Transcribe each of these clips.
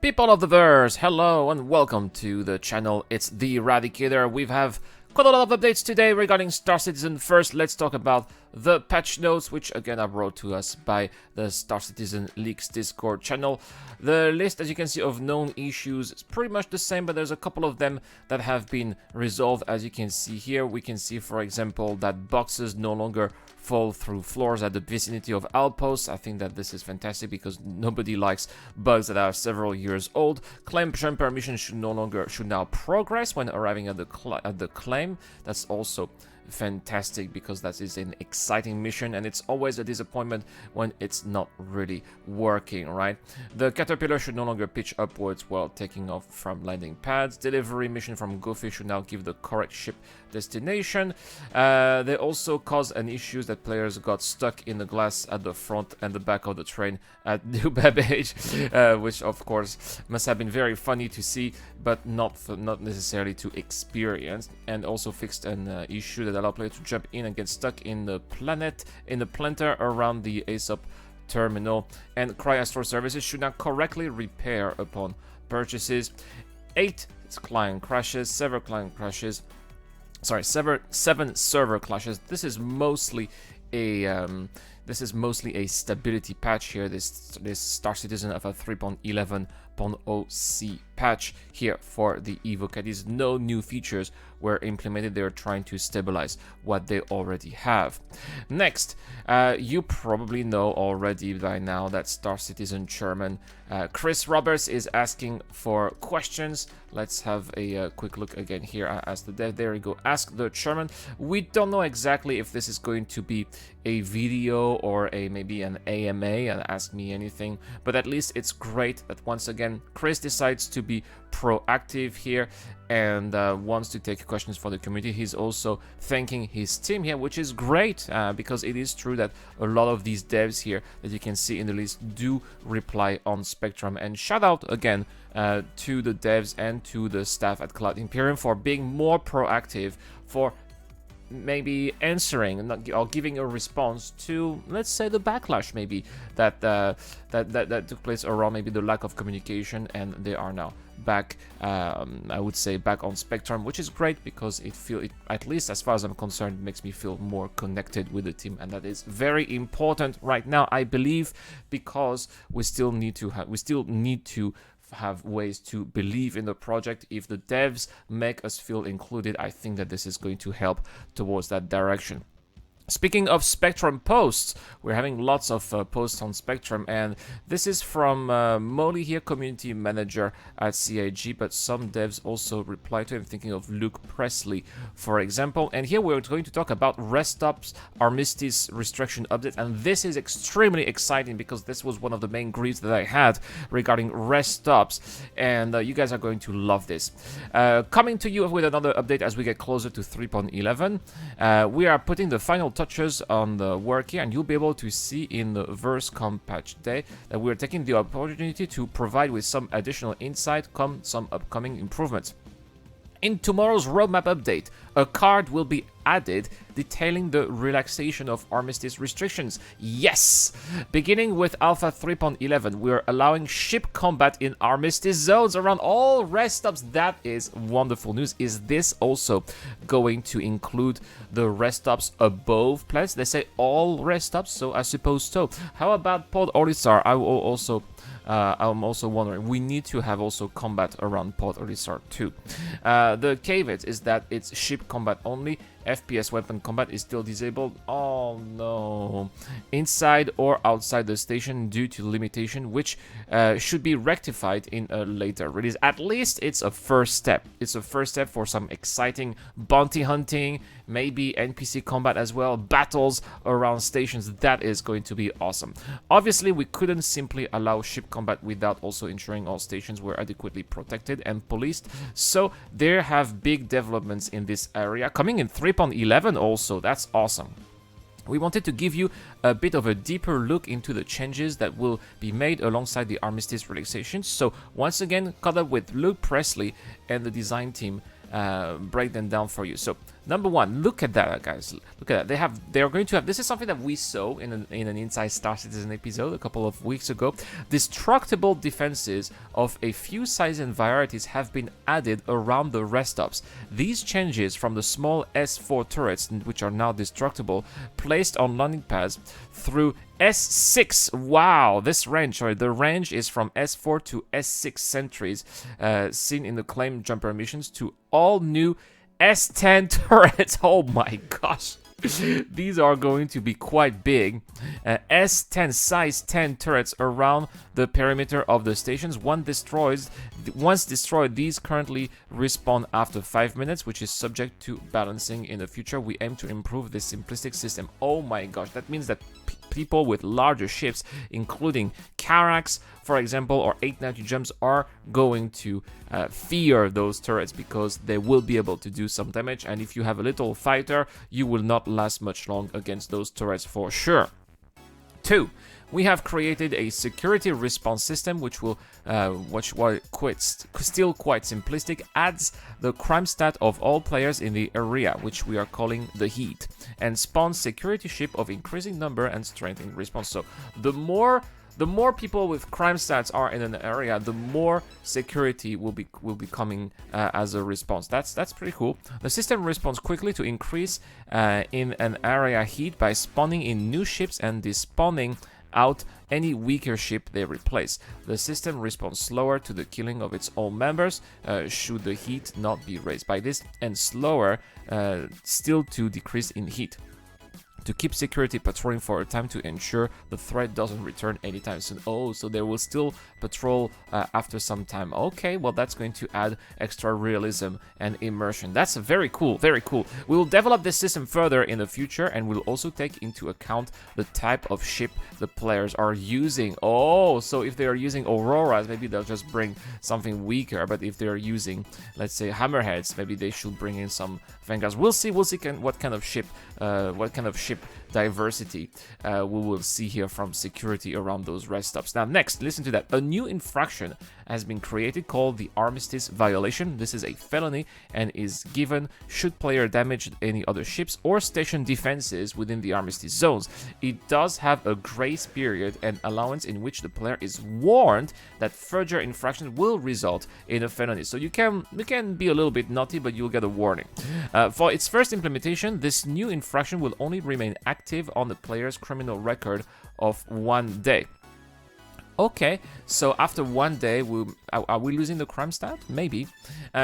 People of the verse, hello and welcome to the channel. It's the Eradicator. We have quite a lot of updates today regarding Star Citizen. First, let's talk about the patch notes, which again are brought to us by the Star Citizen Leaks Discord channel. The list, as you can see, of known issues is pretty much the same, but there's a couple of them that have been resolved. As you can see here, we can see, for example, that boxes no longer fall through floors at the vicinity of outposts. I think that this is fantastic because nobody likes bugs that are several years old. Claim permission should now progress when arriving at the claim. That's also fantastic because that is an exciting mission, and it's always a disappointment when it's not really working, right? The caterpillar should no longer pitch upwards while taking off from landing pads. Delivery mission from Goofy should now give the correct ship destination. They also caused an issue that players got stuck in the glass at the front and the back of the train at New Babbage, which of course must have been very funny to see, but not necessarily to experience. And also fixed an issue that allowed players to jump in and get stuck in the planter around the Aesop terminal. And Cryostore services should now correctly repair upon purchases. 8 client crashes, several client crashes. Sorry, 7 server clashes. This is mostly a stability patch here. This Star Citizen of a 3.11.0c patch here for the Evo caddies. No new features were implemented. They are trying to stabilize what they already have. Next, you probably know already by now that Star Citizen chairman Chris Roberts is asking for questions. Let's have a quick look again here as the dev. There we go. Ask the chairman. We don't know exactly if this is going to be a video or maybe an AMA, and Ask Me Anything, but at least it's great that once again Chris decides to be proactive here and wants to take questions for the community. He's also thanking his team here, which is great because it is true that a lot of these devs here that you can see in the list do reply on Spectrum. And shout out again to the devs and to the staff at Cloud Imperium for being more proactive, for maybe answering or giving a response to, let's say, the backlash maybe that took place around maybe the lack of communication, and they are now back, I would say, back on Spectrum, which is great because at least as far as I'm concerned, makes me feel more connected with the team, and that is very important right now, I believe, because we still need to have ways to believe in the project. If the devs make us feel included, I think that this is going to help towards that direction. Speaking of Spectrum posts, we're having lots of posts on Spectrum, and this is from Molly here, community manager at CIG, but some devs also reply to him, thinking of Luke Presley, for example. And here we're going to talk about rest stops, Armistice restriction update, and this is extremely exciting because this was one of the main griefs that I had regarding rest stops, and you guys are going to love this. Coming to you with another update as we get closer to 3.11. We are putting the final touches on the work here, and you'll be able to see in the VerseCom patch day that we're taking the opportunity to provide with some additional insight, some upcoming improvements. In tomorrow's roadmap update, a card will be added detailing the relaxation of Armistice restrictions. Yes! Beginning with Alpha 3.11, we're allowing ship combat in Armistice zones around all rest stops. That is wonderful news. Is this also going to include the rest stops above planets? They say all rest stops, so I suppose so. How about Port Olisar? I'm also wondering, we need to have also combat around Port Olisar too. The caveat is that it's ship combat only. FPS weapon combat is still disabled. Oh no. Inside or outside the station due to limitation, which should be rectified in a later release. At least it's a first step. It's a first step for some exciting bounty hunting, maybe NPC combat as well, battles around stations. That is going to be awesome. Obviously, we couldn't simply allow ship combat without also ensuring all stations were adequately protected and policed. So there have big developments in this area coming in 3.11 also. That's awesome. We wanted to give you a bit of a deeper look into the changes that will be made alongside the Armistice relaxations. So once again, caught up with Luke Presley and the design team, break them down for you. So Number one, look at that, guys. Look at that. They are going to have. This is something that we saw in an Inside Star Citizen episode a couple of weeks ago. Destructible defenses of a few sizes and varieties have been added around the rest stops. These changes from the small S4 turrets, which are now destructible, placed on landing pads through S6. Wow, this range. Sorry, the range is from S4 to S6 sentries, seen in the claim jumper missions, to all new S10 turrets. Oh my gosh. These are going to be quite big. S10 size 10 turrets around the perimeter of the stations. Once destroyed, these currently respawn after 5 minutes, which is subject to balancing in the future. We aim to improve this simplistic system. Oh my gosh, that means that people with larger ships, including Carax, for example, or 890 jumps, are going to fear those turrets because they will be able to do some damage. And if you have a little fighter, you will not last much long against those turrets for sure. 2. We have created a security response system which will, still quite simplistic, adds the crime stat of all players in the area, which we are calling the heat, and spawns security ship of increasing number and strength in response. So the more people with crime stats are in an area, the more security will be coming as a response. That's pretty cool. The system responds quickly to increase in an area heat by spawning in new ships and despawning out any weaker ship they replace. The system responds slower to the killing of its own members should the heat not be raised by this, and slower still to decrease in heat. To keep security patrolling for a time to ensure the threat doesn't return anytime soon. Oh, so they will still patrol after some time. Okay, well, that's going to add extra realism and immersion. That's very cool, very cool. We will develop this system further in the future, and we'll also take into account the type of ship the players are using. Oh, so if they are using Auroras, maybe they'll just bring something weaker, but if they're using, let's say, Hammerheads, maybe they should bring in some Vanguards. We'll see what kind of ship diversity we will see here from security around those rest stops. Now, next, listen to that. A new infraction has been created called the Armistice Violation. This is a felony and is given should player damage any other ships or station defenses within the Armistice zones. It does have a grace period and allowance in which the player is warned that further infraction will result in a felony. So you can be a little bit naughty, but you'll get a warning. For its first implementation, this new infraction will only remain active on the player's criminal record of 1 day. Okay, so after 1 day, are we losing the crime stat? Maybe.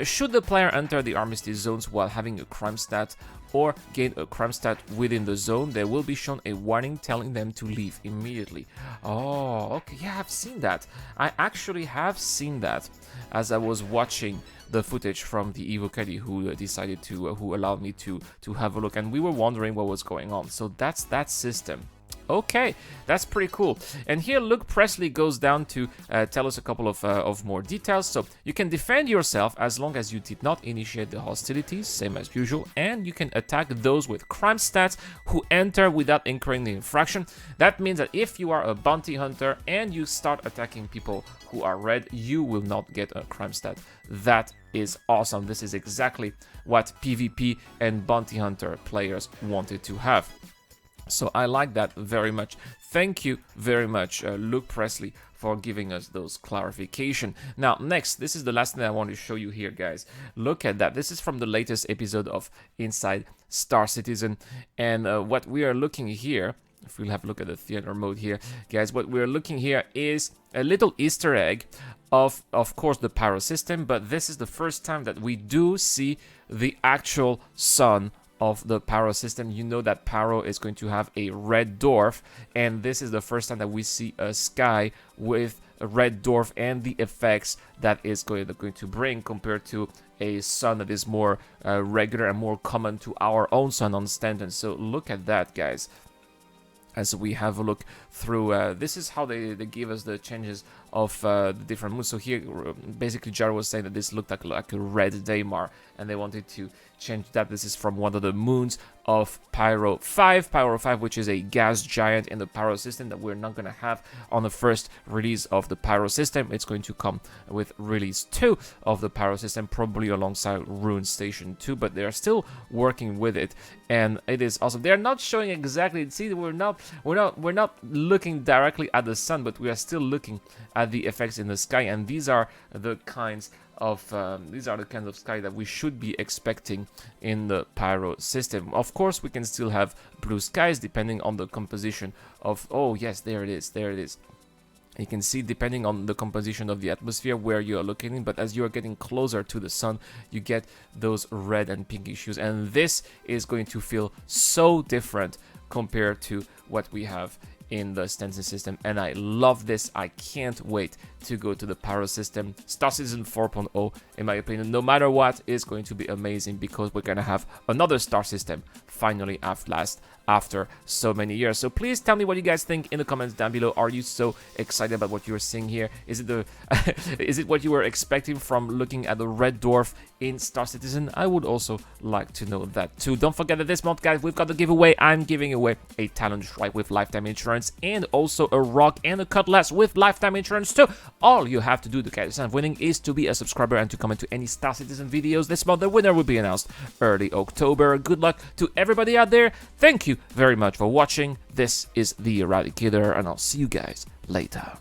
Should the player enter the Armistice zones while having a crime stat or gain a crime stat within the zone, they will be shown a warning telling them to leave immediately. Oh, okay, yeah, I've seen that. I actually have seen that as I was watching the footage from the Evo Caddy who decided to, who allowed me to have a look, and we were wondering what was going on. So that's that system. Okay, that's pretty cool. And here Luke Presley goes down to tell us a couple of more details. So you can defend yourself as long as you did not initiate the hostilities, same as usual, and you can attack those with crime stats who enter without incurring the infraction. That means that if you are a bounty hunter and you start attacking people who are red, you will not get a crime stat. That is awesome. This is exactly what PvP and bounty hunter players wanted to have. So I like that very much. Thank you very much, Luke Presley, for giving us those clarification. Now, next, this is the last thing I want to show you here, guys. Look at that. This is from the latest episode of Inside Star Citizen. And what we are looking here, if we'll have a look at the theater mode here, guys, what we're looking here is a little Easter egg of course, the Pyro system. But this is the first time that we do see the actual sun of the Pyro system. You know that Pyro is going to have a red dwarf, and this is the first time that we see a sky with a red dwarf and the effects that is going to bring compared to a sun that is more regular and more common to our own sun on Stanton. So look at that, guys. As we have a look through, this is how they give us the changes of the different moons. So here, basically, Jared was saying that this looked like a red Daymar, and they wanted to change that. This is from one of the moons of Pyro 5, which is a gas giant in the Pyro system that we're not going to have on the first release of the Pyro system. It's going to come with release 2 of the Pyro system, probably alongside Rune Station 2, but they're still working with it, and it is awesome. They're not showing exactly, see, we're not looking directly at the sun, but we are still looking at the effects in the sky, and these are the kinds of sky that we should be expecting in the Pyro system. Of course, we can still have blue skies depending on the composition of, oh yes, there it is. You can see, depending on the composition of the atmosphere where you are locating, but as you are getting closer to the sun, you get those red and pinkish hues, and this is going to feel so different compared to what we have in the Stenson system, and I love this. I can't wait to go to the Pyro system. Star Citizen 4.0, in my opinion, no matter what, is going to be amazing, because we're gonna have another star system finally at last after so many years. So please tell me what you guys think in the comments down below. Are you so excited about what you're seeing here? Is it the is it what you were expecting from looking at the red dwarf in Star Citizen? I would also like to know that too. Don't forget that this month, guys, we've got the giveaway. I'm giving away a Talon Strike with lifetime insurance, and also a rock and a cutlass with lifetime insurance too. All you have to do to get a chance of winning is to be a subscriber and to comment to any Star Citizen videos this month. The winner will be announced early October. Good luck to everybody out there. Thank you very much for watching. This is the Eradicator, and I'll see you guys later.